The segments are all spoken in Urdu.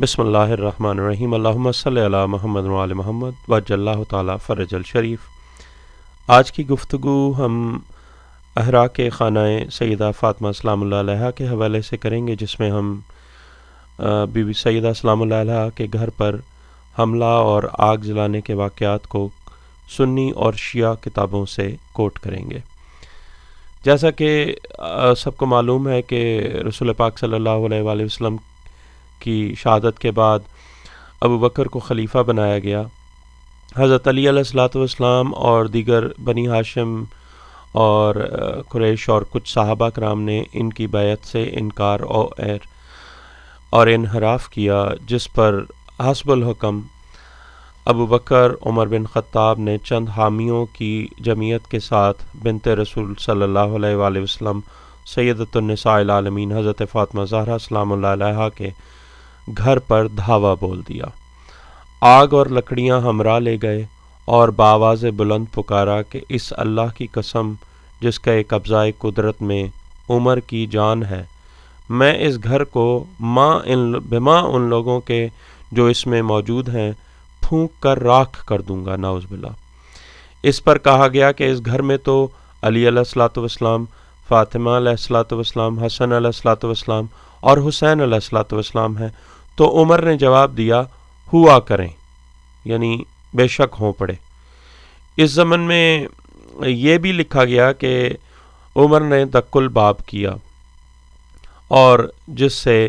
بسم اللہ الرحمن الرحیم۔ اللہم صلی علی محمد وعلی محمد وعجل اللہ تعالی فرج الشریف۔ آج کی گفتگو ہم احرا کے خانہ سیدہ فاطمہ سلام اللہ علیہا کے حوالے سے کریں گے، جس میں ہم بی بی سیدہ سلام اللہ علیہا کے گھر پر حملہ اور آگ جلانے کے واقعات کو سنی اور شیعہ کتابوں سے کوٹ کریں گے۔ جیسا کہ سب کو معلوم ہے کہ رسول پاک صلی اللہ علیہ وآلہ وسلم کی شہادت کے بعد ابو بکر کو خلیفہ بنایا گیا۔ حضرت علی علیہ الصلوۃ والسلام اور دیگر بنی ہاشم اور قریش اور کچھ صحابہ کرام نے ان کی بیعت سے انکار اور انحراف کیا، جس پر حسب الحکم ابو بکر عمر بن خطاب نے چند حامیوں کی جمعیت کے ساتھ بنت رسول صلی اللہ علیہ وآلہ وسلم سیدۃ النساء العالمین حضرت فاطمہ زہرا سلام اللہ علیہا کے گھر پر دھاوا بول دیا۔ آگ اور لکڑیاں ہمراہ لے گئے اور بآواز بلند پکارا کہ اس اللہ کی قسم جس کا ایک قبضۂ قدرت میں عمر کی جان ہے، میں اس گھر کو بما ان لوگوں کے جو اس میں موجود ہیں پھونک کر راکھ کر دوں گا، نعوذ باللہ۔ اس پر کہا گیا کہ اس گھر میں تو علی علیہ الصلوۃ والسلام، فاطمہ علیہ الصلوۃ والسلام، حسن علیہ الصلوۃ والسلام اور حسین علیہ الصلوۃ والسلام ہیں۔ تو عمر نے جواب دیا، ہوا کریں، یعنی بے شک ہوں پڑے۔ اس زمن میں یہ بھی لکھا گیا کہ عمر نے دق الباب کیا، اور جس سے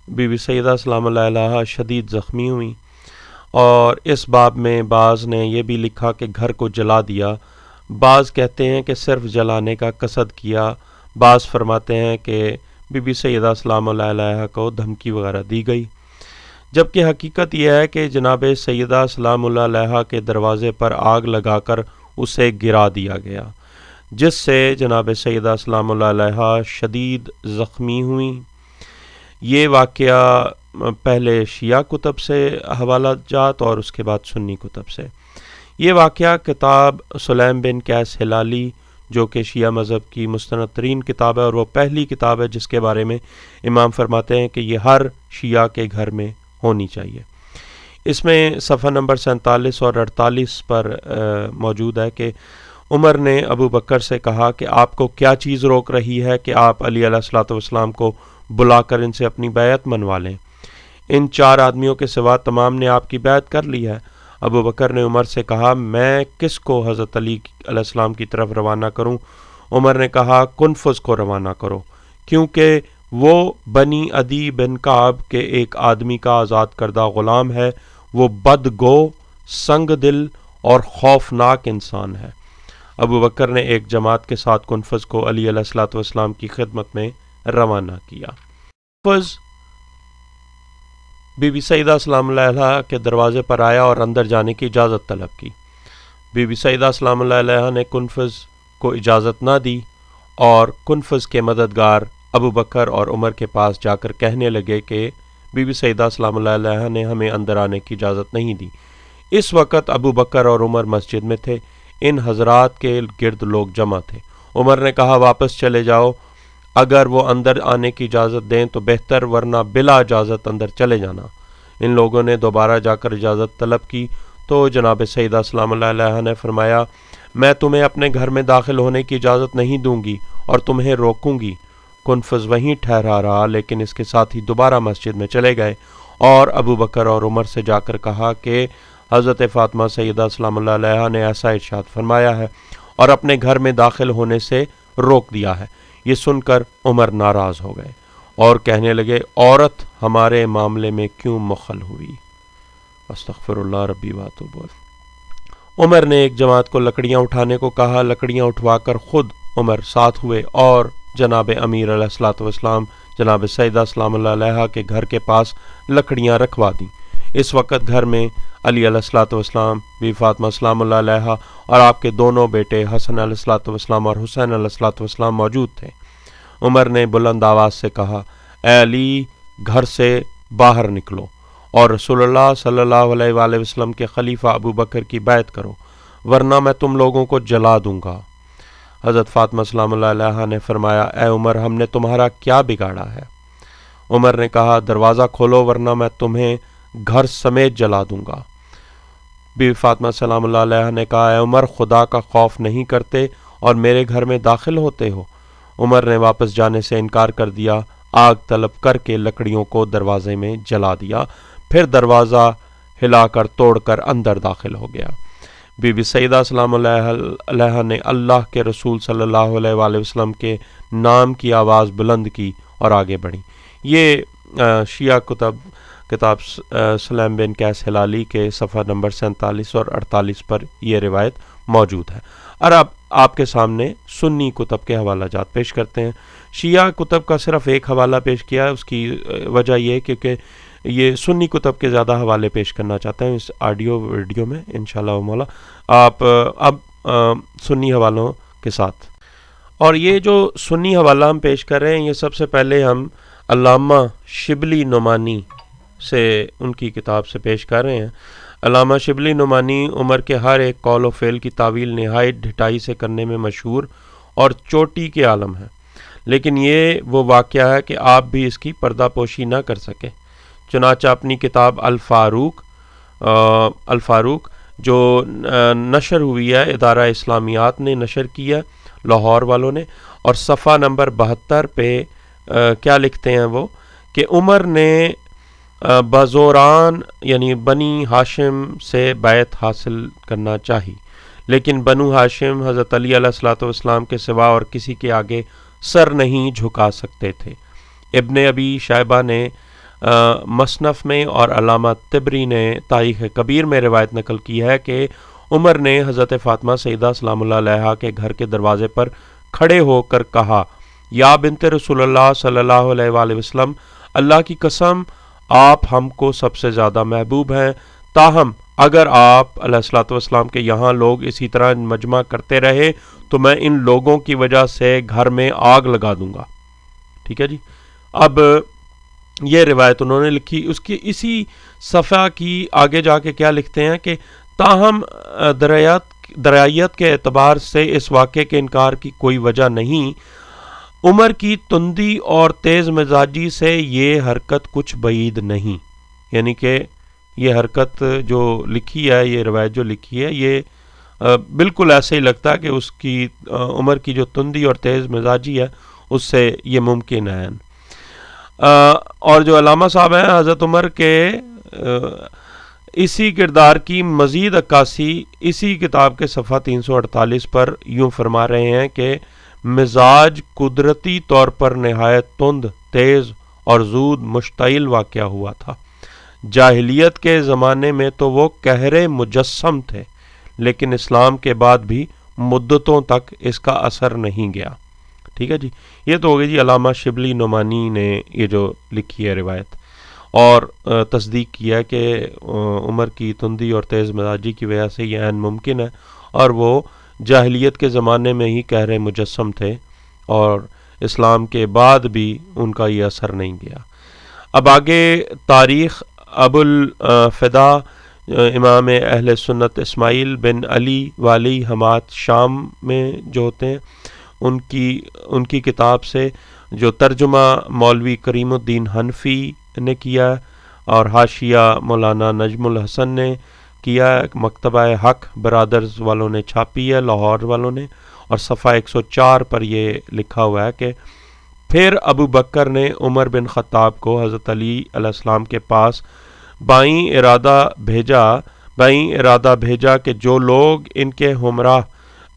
بی بی سیدہ سلام اللہ علیہا شدید زخمی ہوئیں، اور اس باب میں بعض نے یہ بھی لکھا کہ گھر کو جلا دیا، بعض کہتے ہیں کہ صرف جلانے کا قصد کیا، بعض فرماتے ہیں کہ بی بی سیدہ سلام اللہ علیہا کو دھمکی وغیرہ دی گئی، جبکہ حقیقت یہ ہے کہ جناب سیدہ سلام اللہ علیہا کے دروازے پر آگ لگا کر اسے گرا دیا گیا، جس سے جناب سیدہ سلام اللہ علیہا شدید زخمی ہوئیں۔ یہ واقعہ پہلے شیعہ کتب سے حوالہ جات اور اس کے بعد سنی کتب سے۔ یہ واقعہ کتاب سلیم بن قیس ہلالی، جو کہ شیعہ مذہب کی مستند ترین کتاب ہے، اور وہ پہلی کتاب ہے جس کے بارے میں امام فرماتے ہیں کہ یہ ہر شیعہ کے گھر میں ہونی چاہیے۔ اس میں صفحہ نمبر 47 اور 48 پر موجود ہے کہ عمر نے ابو بکر سے کہا کہ آپ کو کیا چیز روک رہی ہے کہ آپ علی علیہ الصلوۃ والسلام کو بلا کر ان سے اپنی بیعت منوا لیں؟ ان 4 آدمیوں کے سوا تمام نے آپ کی بیعت کر لی ہے۔ ابو بکر نے عمر سے کہا، میں کس کو حضرت علی علیہ السلام کی طرف روانہ کروں؟ عمر نے کہا، کنفذ کو روانہ کرو، کیونکہ وہ بنی عدی بن کعب کے ایک آدمی کا آزاد کردہ غلام ہے، وہ بدگو، سنگ دل اور خوفناک انسان ہے۔ ابو بکر نے ایک جماعت کے ساتھ کنفذ کو علی علیہ الصلوۃ والسلام کی خدمت میں روانہ کیا۔ کنفذ بی بی سیدہ سلام اللہ علیہا کے دروازے پر آیا اور اندر جانے کی اجازت طلب کی۔ بی بی سیدہ سلام اللہ علیہا نے کنفذ کو اجازت نہ دی، اور کنفذ کے مددگار ابو بکر اور عمر کے پاس جا کر کہنے لگے کہ بی بی سیدہ سلام اللہ علیہا نے ہمیں اندر آنے کی اجازت نہیں دی۔ اس وقت ابو بکر اور عمر مسجد میں تھے، ان حضرات کے گرد لوگ جمع تھے۔ عمر نے کہا، واپس چلے جاؤ، اگر وہ اندر آنے کی اجازت دیں تو بہتر، ورنہ بلا اجازت اندر چلے جانا۔ ان لوگوں نے دوبارہ جا کر اجازت طلب کی تو جناب سیدہ سلام اللہ علیہا نے فرمایا، میں تمہیں اپنے گھر میں داخل ہونے کی اجازت نہیں دوں گی اور تمہیں روکوں گی۔ کنفذ وہیں ٹھہرا رہا، لیکن اس کے ساتھ ہی دوبارہ مسجد میں چلے گئے اور ابو بکر اور عمر سے جا کر کہا کہ حضرت فاطمہ سیدہ سلام اللہ علیہا نے ایسا ارشاد فرمایا ہے اور اپنے گھر میں داخل ہونے سے روک دیا ہے۔ یہ سن کر عمر ناراض ہو گئے اور کہنے لگے، عورت ہمارے معاملے میں کیوں مخل ہوئی؟ استغفر اللہ ربی واتوب الیہ۔ عمر نے ایک جماعت کو لکڑیاں اٹھانے کو کہا، لکڑیاں اٹھوا کر خود عمر ساتھ ہوئے اور جناب امیر علیہ الصلوۃ والسلام جناب سیدہ سلام اللہ علیہا کے گھر کے پاس لکڑیاں رکھوا دیں۔ اس وقت گھر میں علی علیہ الصلوۃ والسلام، بی سلام سلام اللہ علیہا اور آپ کے دونوں بیٹے حسن علیہ الصلوۃ والسلام اور حسین علیہ الصلوۃ والسلام موجود تھے۔ عمر نے بلند آواز سے کہا، اے علی، گھر سے باہر نکلو اور رسول اللہ صلی اللہ علیہ وآلہ وسلم کے خلیفہ ابو بکر کی بیعت کرو، ورنہ میں تم لوگوں کو جلا دوں گا۔ حضرت فاطمہ سلام اللہ علیہا نے فرمایا، اے عمر، ہم نے تمہارا کیا بگاڑا ہے؟ عمر نے کہا دروازہ کھولو ورنہ میں تمہیں گھر سمیت جلا دوں گا۔ بی فاطمہ سلام اللہ علیہ نے کہا اے عمر خدا کا خوف نہیں کرتے اور میرے گھر میں داخل ہوتے ہو؟ عمر نے واپس جانے سے انکار کر دیا، آگ طلب کر کے لکڑیوں کو دروازے میں جلا دیا، پھر دروازہ ہلا کر توڑ کر اندر داخل ہو گیا۔ بی بی سیدہ سلام اللہ علیہ نے اللہ کے رسول صلی اللہ علیہ وآلہ وسلم کے نام کی آواز بلند کی اور آگے بڑھی۔ یہ شیعہ کتاب سلیم بن قیس ہلالی کے صفحہ نمبر 47 اور 48 پر یہ روایت موجود ہے۔ اور اب آپ کے سامنے سنی کتب کے حوالہ جات پیش کرتے ہیں۔ شیعہ کتب کا صرف ایک حوالہ پیش کیا ہے، اس کی وجہ یہ کیونکہ یہ سنی کتب کے زیادہ حوالے پیش کرنا چاہتے ہیں اس آڈیو ویڈیو میں انشاءاللہ مولا۔ آپ اب سنی حوالوں کے ساتھ، اور یہ جو سنی حوالہ ہم پیش کر رہے ہیں یہ سب سے پہلے ہم علامہ شبلی نعمانی سے ان کی کتاب سے پیش کر رہے ہیں۔ علامہ شبلی نعمانی عمر کے ہر ایک قول و فعل کی تعویل نہایت ڈھٹائی سے کرنے میں مشہور اور چوٹی کے عالم ہیں، لیکن یہ وہ واقعہ ہے کہ آپ بھی اس کی پردہ پوشی نہ کر سکے۔ چنانچہ اپنی کتاب الفاروق جو نشر ہوئی ہے ادارہ اسلامیات نے نشر کی ہے لاہور والوں نے، اور صفحہ نمبر 72 پہ کیا لکھتے ہیں وہ کہ عمر نے بازوران یعنی بنی ہاشم سے بیعت حاصل کرنا چاہی، لیکن بنو ہاشم حضرت علی علیہ الصلوۃ والسلام کے سوا اور کسی کے آگے سر نہیں جھکا سکتے تھے۔ ابن ابی شیبہ نے مصنف میں اور علامہ طبری نے تاریخ کبیر میں روایت نقل کی ہے کہ عمر نے حضرت فاطمہ سیدہ سلام اللہ علیہا کے گھر کے دروازے پر کھڑے ہو کر کہا یا بنت رسول اللہ صلی اللہ علیہ وآلہ وسلم، اللہ کی قسم آپ ہم کو سب سے زیادہ محبوب ہیں، تاہم اگر آپ علیہ الصلوۃ والسلام کے یہاں لوگ اسی طرح مجمع کرتے رہے تو میں ان لوگوں کی وجہ سے گھر میں آگ لگا دوں گا۔ ٹھیک ہے جی، اب یہ روایت انہوں نے لکھی، اس کی اسی صفحہ کی آگے جا کے کیا لکھتے ہیں کہ تاہم درایت کے اعتبار سے اس واقعے کے انکار کی کوئی وجہ نہیں، عمر کی تندی اور تیز مزاجی سے یہ حرکت کچھ بعید نہیں، یعنی کہ یہ حرکت جو لکھی ہے، یہ روایت جو لکھی ہے، یہ بالکل ایسے ہی لگتا ہے کہ اس کی عمر کی جو تندی اور تیز مزاجی ہے اس سے یہ ممکن ہے۔ اور جو علامہ صاحب ہیں حضرت عمر کے اسی کردار کی مزید عکاسی اسی کتاب کے صفحہ 348 پر یوں فرما رہے ہیں کہ مزاج قدرتی طور پر نہایت تند، تیز اور زود مشتعل واقع ہوا تھا۔ جاہلیت کے زمانے میں تو وہ قہر مجسم تھے، لیکن اسلام کے بعد بھی مدتوں تک اس کا اثر نہیں گیا۔ ٹھیک ہے جی، یہ تو ہو گئی جی علامہ شبلی نعمانی نے یہ جو لکھی ہے روایت، اور تصدیق کیا کہ عمر کی تندی اور تیز مزاجی کی وجہ سے یہ عین ممکن ہے، اور وہ جاہلیت کے زمانے میں ہی قہر مجسم تھے اور اسلام کے بعد بھی ان کا یہ اثر نہیں گیا۔ اب آگے تاریخ ابو الفدا امام اہل سنت اسماعیل بن علی والی حماد شام میں جو ہوتے ہیں ان کی کتاب سے جو ترجمہ مولوی کریم الدین حنفی نے کیا اور حاشیہ مولانا نجم الحسن نے کیا، مکتبہ حق برادرز والوں نے چھاپی ہے لاہور والوں نے، اور صفحہ 104 پر یہ لکھا ہوا ہے کہ پھر ابو بکر نے عمر بن خطاب کو حضرت علی علیہ السلام کے پاس بائیں ارادہ بھیجا کہ جو لوگ ان کے ہمراہ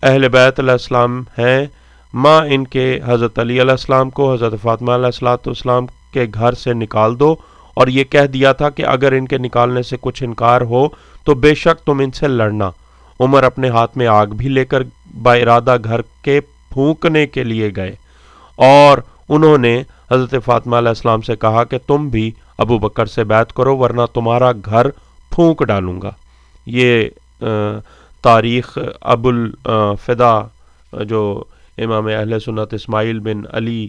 اہل بیت علیہ السلام ہیں ماں ان کے حضرت علی علیہ السلام کو حضرت فاطمہ علیہ السلام کے گھر سے نکال دو، اور یہ کہہ دیا تھا کہ اگر ان کے نکالنے سے کچھ انکار ہو تو بے شک تم ان سے لڑنا۔ عمر اپنے ہاتھ میں آگ بھی لے کر با ارادہ گھر کے پھونکنے کے لیے گئے، اور انہوں نے حضرت فاطمہ علیہ السلام سے کہا کہ تم بھی ابو بکر سے بیعت کرو ورنہ تمہارا گھر پھونک ڈالوں گا۔ یہ تاریخ ابو الفدا جو امام اہل سنت اسماعیل بن علی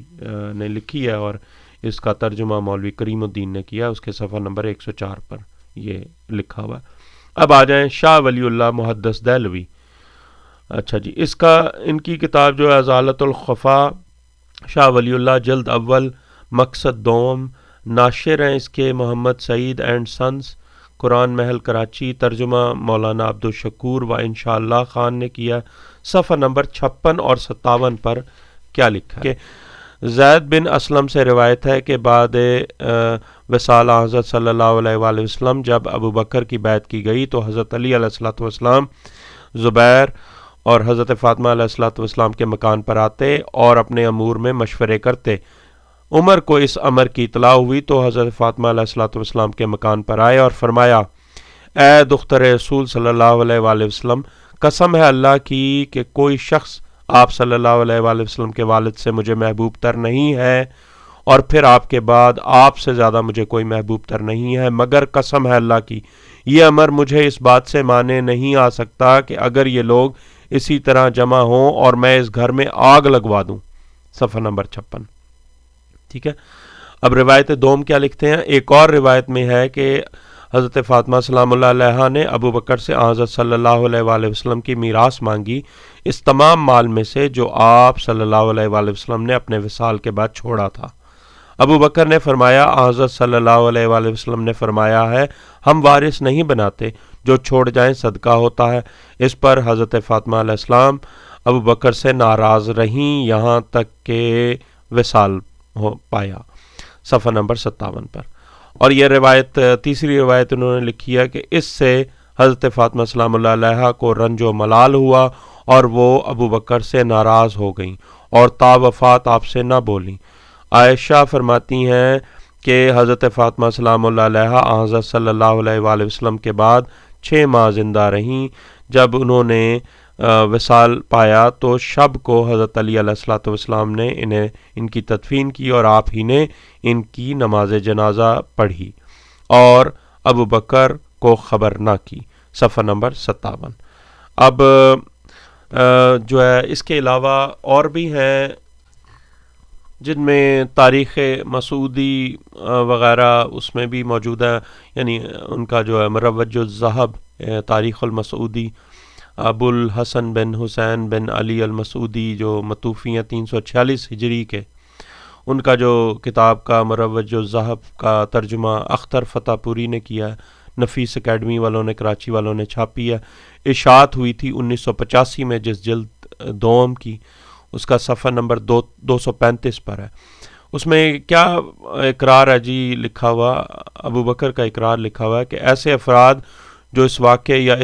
نے لکھی ہے اور اس کا ترجمہ مولوی کریم الدین نے کیا، اس کے صفحہ نمبر 104 پر یہ لکھا ہوا ہے۔ اب آ جائیں شاہ ولی اللہ محدث دہلوی۔ اچھا جی، ان کی کتاب جو ہے ازالت الخفا، شاہ ولی اللہ جلد اول، مقصد دوم، ناشر ہیں اس کے محمد سعید اینڈ سنس، قرآن محل کراچی، ترجمہ مولانا عبدالشکور و انشاءاللہ خان نے کیا۔ صفحہ نمبر 56 اور 57 پر کیا لکھا ہے کہ زید بن اسلم سے روایت ہے کہ بعد وصال حضرت صلی اللہ علیہ وآلہ وسلم جب ابو بکر کی بیعت کی گئی تو حضرت علی علیہ الصلوۃ والسلام، زبیر اور حضرت فاطمہ علیہ الصلوۃ والسلام کے مکان پر آتے اور اپنے امور میں مشورے کرتے۔ عمر کو اس امر کی اطلاع ہوئی تو حضرت فاطمہ علیہ الصلوۃ والسلام کے مکان پر آئے اور فرمایا، اے دختر رسول صلی اللہ علیہ وآلہ وسلم، قسم ہے اللہ کی کہ کوئی شخص آپ صلی اللہ علیہ وآلہ وسلم کے والد سے مجھے محبوب تر نہیں ہے، اور پھر آپ کے بعد آپ سے زیادہ مجھے کوئی محبوب تر نہیں ہے، مگر قسم ہے اللہ کی یہ امر مجھے اس بات سے مانے نہیں آ سکتا کہ اگر یہ لوگ اسی طرح جمع ہوں اور میں اس گھر میں آگ لگوا دوں۔ صفحہ نمبر 56۔ ٹھیک ہے، اب روایت دوم کیا لکھتے ہیں؟ ایک اور روایت میں ہے کہ حضرت فاطمہ سلام اللہ علیہا نے ابو بکر سے حضرت صلی اللہ علیہ وآلہ وسلم کی میراث مانگی، اس تمام مال میں سے جو آپ صلی اللہ علیہ وآلہ وسلم نے اپنے وصال کے بعد چھوڑا تھا۔ ابو بکر نے فرمایا، حضرت صلی اللہ علیہ وآلہ وسلم نے فرمایا ہے ہم وارث نہیں بناتے، جو چھوڑ جائیں صدقہ ہوتا ہے۔ اس پر حضرت فاطمہ علیہ السلام ابو بکر سے ناراض رہیں یہاں تک کہ وصال ہو پایا۔ صفحہ نمبر 57 پر۔ اور یہ روایت تیسری روایت انہوں نے لکھی ہے کہ اس سے حضرت فاطمہ سلام اللہ علیہا کو رنج و ملال ہوا اور وہ ابو بکر سے ناراض ہو گئیں اور تا وفات آپ سے نہ بولیں۔ عائشہ فرماتی ہیں کہ حضرت فاطمہ سلام اللہ علیہا حضرت صلی اللہ علیہ وآلہ وسلم کے بعد 6 ماہ زندہ رہیں۔ جب انہوں نے وصال پایا تو شب کو حضرت علی علیہ الصلوۃ والسلام نے ان کی تدفین کی اور آپ ہی نے ان کی نماز جنازہ پڑھی اور ابو بکر کو خبر نہ کی۔ صفحہ نمبر 57۔ اب جو ہے اس کے علاوہ اور بھی ہیں جن میں تاریخ مسعودی وغیرہ اس میں بھی موجود ہے، یعنی ان کا جو ہے مروج الذہب تاریخ المسعودی، ابو الحسن بن حسین بن علی المسعودی جو متوفی ہیں 346 ہجری کے، ان کا جو کتاب کا مروج الذہب کا ترجمہ اختر فتح پوری نے کیا ہے، نفیس اکیڈمی والوں نے، کراچی والوں نے چھاپی ہے، اشاعت ہوئی تھی 1985 میں جس جلد دوم کی، اس کا صفحہ نمبر 235 پر ہے۔ اس میں کیا اقرار ہے جی لکھا ہوا، ابو بکر کا اقرار لکھا ہوا ہے کہ ایسے افراد جو اس واقعے یا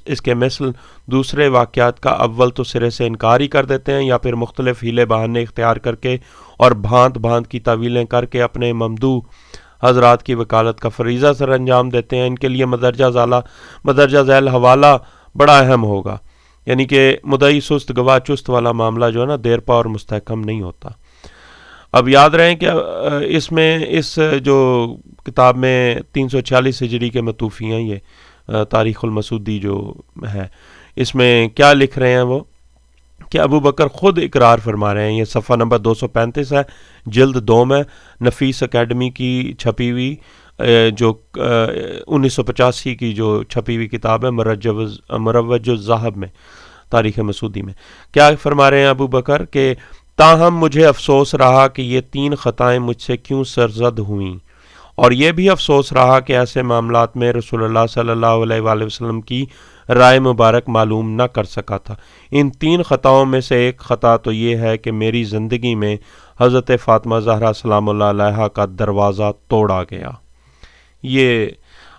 اس کے مثل دوسرے واقعات کا اول تو سرے سے انکار ہی کر دیتے ہیں یا پھر مختلف ہیلے بہانے اختیار کر کے اور بھانت بھانت کی تعویلیں کر کے اپنے ممدوح حضرات کی وکالت کا فریضہ سر انجام دیتے ہیں، ان کے لیے مدرجہ ذیل حوالہ بڑا اہم ہوگا، یعنی کہ مدعی سست گواہ چست والا معاملہ جو ہے نا دیر پا اور مستحکم نہیں ہوتا۔ اب یاد رہیں کہ اس میں اس جو کتاب میں 346 ہجری کے متوفی ہیں، یہ تاریخ المسعودی جو ہے، اس میں کیا لکھ رہے ہیں وہ کہ ابو بکر خود اقرار فرما رہے ہیں۔ یہ صفحہ نمبر 235 ہے، جلد دوم ہے، نفیس اکیڈمی کی چھپی ہوئی جو 1985 کی جو چھپی ہوئی کتاب ہے مروج الذہب میں، تاریخ مسعودی میں۔ کیا فرما رہے ہیں ابو بکر کہ تاہم مجھے افسوس رہا کہ یہ 3 خطائیں مجھ سے کیوں سرزد ہوئیں، اور یہ بھی افسوس رہا کہ ایسے معاملات میں رسول اللہ صلی اللہ علیہ وآلہ وسلم کی رائے مبارک معلوم نہ کر سکا تھا۔ ان 3 خطاؤں میں سے ایک خطا تو یہ ہے کہ میری زندگی میں حضرت فاطمہ زہرا سلام اللہ علیہا کا دروازہ توڑا گیا۔ یہ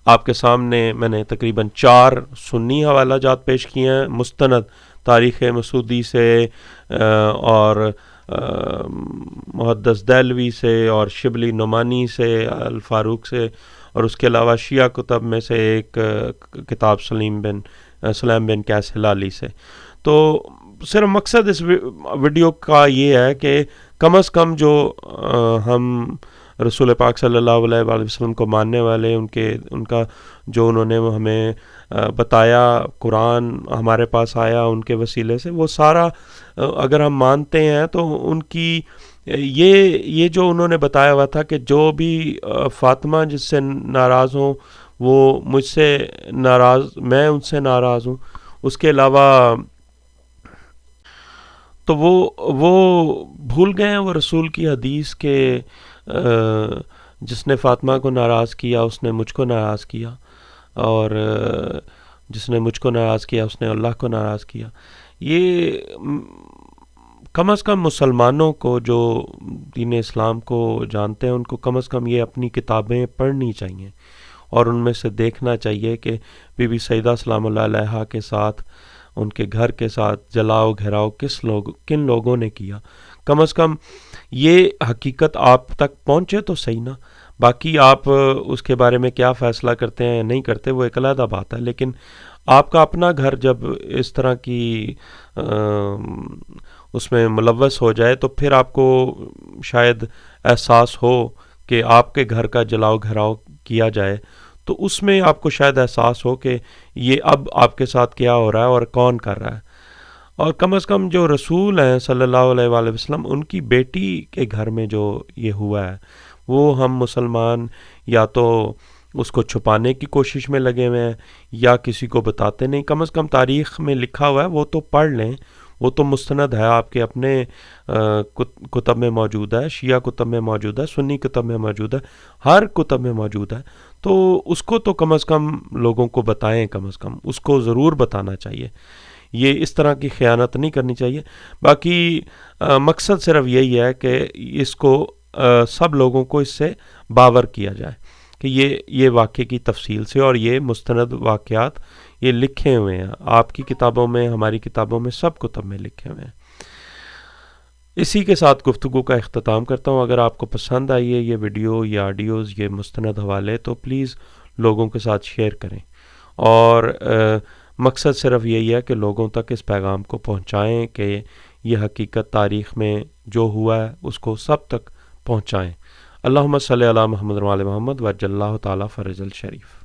آپ کے سامنے میں نے تقریباً 4 سنی حوالہ جات پیش کیے ہیں، مستند تاریخ مسعودی سے اور محدث دہلوی سے اور شبلی نعمانی سے، الفاروق سے، اور اس کے علاوہ شیعہ کتب میں سے ایک کتاب سلیم بن قیس ہلالی سے۔ تو صرف مقصد اس ویڈیو کا یہ ہے کہ کم از کم جو ہم رسول پاک صلی اللہ علیہ وآلہ وسلم کو ماننے والے، ان کا جو انہوں نے ہمیں بتایا، قرآن ہمارے پاس آیا ان کے وسیلے سے، وہ سارا اگر ہم مانتے ہیں تو ان کی یہ جو انہوں نے بتایا ہوا تھا کہ جو بھی فاطمہ جس سے ناراض ہوں وہ مجھ سے ناراض، میں ان سے ناراض ہوں، اس کے علاوہ تو وہ بھول گئے ہیں وہ رسول کی حدیث کے جس نے فاطمہ کو ناراض کیا اس نے مجھ کو ناراض کیا، اور جس نے مجھ کو ناراض کیا اس نے اللہ کو ناراض کیا. یہ کم از کم مسلمانوں کو جو دین اسلام کو جانتے ہیں ان کو کم از کم یہ اپنی کتابیں پڑھنی چاہیے، اور ان میں سے دیکھنا چاہیے کہ بی بی سیدہ سلام اللہ علیہا کے ساتھ، ان کے گھر کے ساتھ جلاؤ گھراؤ کن لوگوں نے کیا. کم از کم یہ حقیقت آپ تک پہنچے تو صحیح نا. باقی آپ اس کے بارے میں کیا فیصلہ کرتے ہیں یا نہیں کرتے وہ ایک علیحدہ بات ہے، لیکن آپ کا اپنا گھر جب اس طرح کی اس میں ملوث ہو جائے تو پھر آپ کو شاید احساس ہو کہ آپ کے گھر کا جلاؤ گھراؤ کیا جائے، تو اس میں آپ کو شاید احساس ہو کہ یہ اب آپ کے ساتھ کیا ہو رہا ہے اور کون کر رہا ہے. اور کم از کم جو رسول ہیں صلی اللہ علیہ وآلہ وسلم، ان کی بیٹی کے گھر میں جو یہ ہوا ہے وہ ہم مسلمان یا تو اس کو چھپانے کی کوشش میں لگے ہوئے ہیں یا کسی کو بتاتے نہیں. کم از کم تاریخ میں لکھا ہوا ہے وہ تو پڑھ لیں، وہ تو مستند ہے، آپ کے اپنے کتب میں موجود ہے، شیعہ کتب میں موجود ہے، سنی کتب میں موجود ہے، ہر کتب میں موجود ہے. تو اس کو تو کم از کم لوگوں کو بتائیں، کم از کم اس کو ضرور بتانا چاہیے. یہ اس طرح کی خیانت نہیں کرنی چاہیے. باقی مقصد صرف یہی ہے کہ اس کو سب لوگوں کو اس سے باور کیا جائے کہ یہ واقعے کی تفصیل سے، اور یہ مستند واقعات یہ لکھے ہوئے ہیں آپ کی کتابوں میں، ہماری کتابوں میں، سب کتب میں لکھے ہوئے ہیں. اسی کے ساتھ گفتگو کا اختتام کرتا ہوں. اگر آپ کو پسند آئی ہے یہ ویڈیو یا آڈیوز، یہ مستند حوالے، تو پلیز لوگوں کے ساتھ شیئر کریں، اور مقصد صرف یہی ہے کہ لوگوں تک اس پیغام کو پہنچائیں کہ یہ حقیقت تاریخ میں جو ہوا ہے اس کو سب تک پہنچائیں. اللہم صلی علی محمد و علی محمد وعجل اللہ تعالی فرج الشریف.